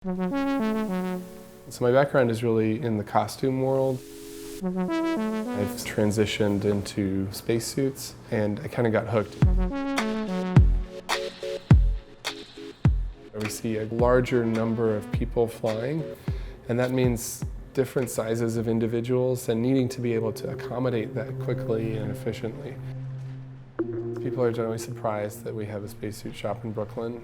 So my background is really in the costume world. I've transitioned into spacesuits and I kind of got hooked. We see a larger number of people flying, and that means different sizes of individuals and needing to be able to accommodate that quickly and efficiently. People are generally surprised that we have a spacesuit shop in Brooklyn.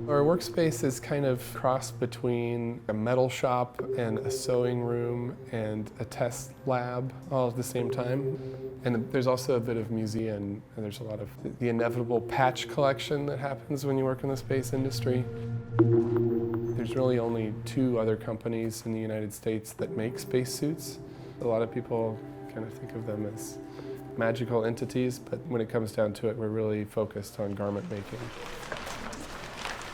Our workspace is kind of crossed between a metal shop and a sewing room and a test lab all at the same time. And there's also a bit of museum, and there's a lot of the inevitable patch collection that happens when you work in the space industry. There's really only 2 other companies in the United States that make spacesuits. A lot of people kind of think of them as magical entities, but when it comes down to it, we're really focused on garment making.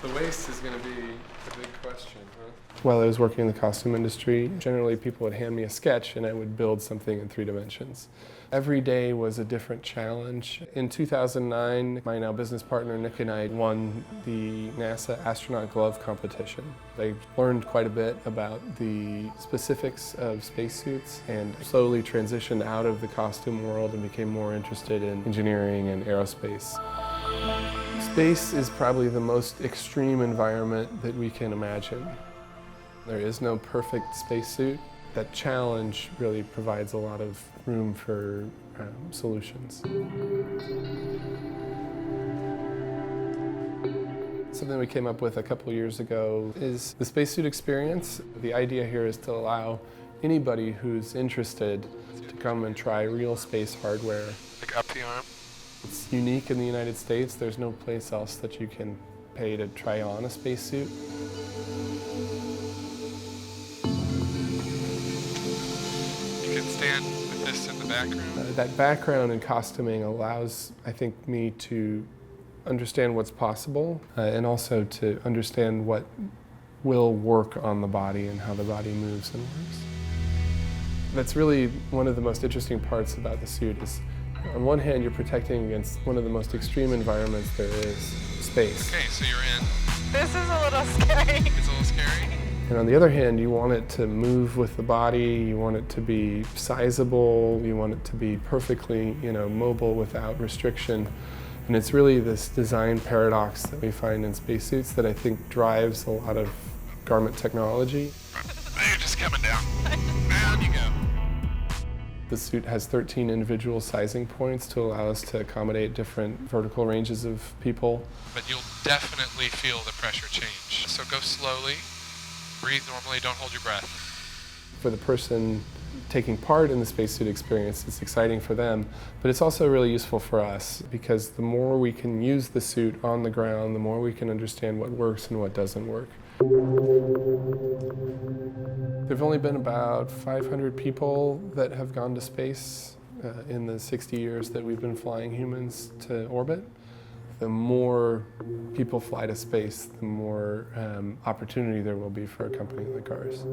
The waist is going to be a big question, huh? While I was working in the costume industry, generally people would hand me a sketch and I would build something in 3 dimensions. Every day was a different challenge. In 2009, my now business partner Nick and I won the NASA astronaut glove competition. I learned quite a bit about the specifics of spacesuits and slowly transitioned out of the costume world and became more interested in engineering and aerospace. Space is probably the most extreme environment that we can imagine. There is no perfect spacesuit. That challenge really provides a lot of room for solutions. Something we came up with a couple years ago is the spacesuit experience. The idea here is to allow anybody who's interested to come and try real space hardware. Like up the arm? It's unique in the United States. There's no place else that you can pay to try on a spacesuit. You can stand with this in the background? That background in costuming allows, I think, me to understand what's possible and also to understand what will work on the body and how the body moves and works. That's really one of the most interesting parts about the suit is, on one hand, you're protecting against one of the most extreme environments there is, space. Okay, so you're in. This is a little scary. It's a little scary? And on the other hand, you want it to move with the body, you want it to be sizable, you want it to be perfectly, mobile without restriction. And it's really this design paradox that we find in spacesuits that I think drives a lot of garment technology. You're just coming down. Down you go. The suit has 13 individual sizing points to allow us to accommodate different vertical ranges of people. But you'll definitely feel the pressure change. So go slowly, breathe normally, don't hold your breath. For the person taking part in the spacesuit experience, it's exciting for them, but it's also really useful for us because the more we can use the suit on the ground, the more we can understand what works and what doesn't work. There have only been about 500 people that have gone to space in the 60 years that we've been flying humans to orbit. The more people fly to space, the more opportunity there will be for a company like ours.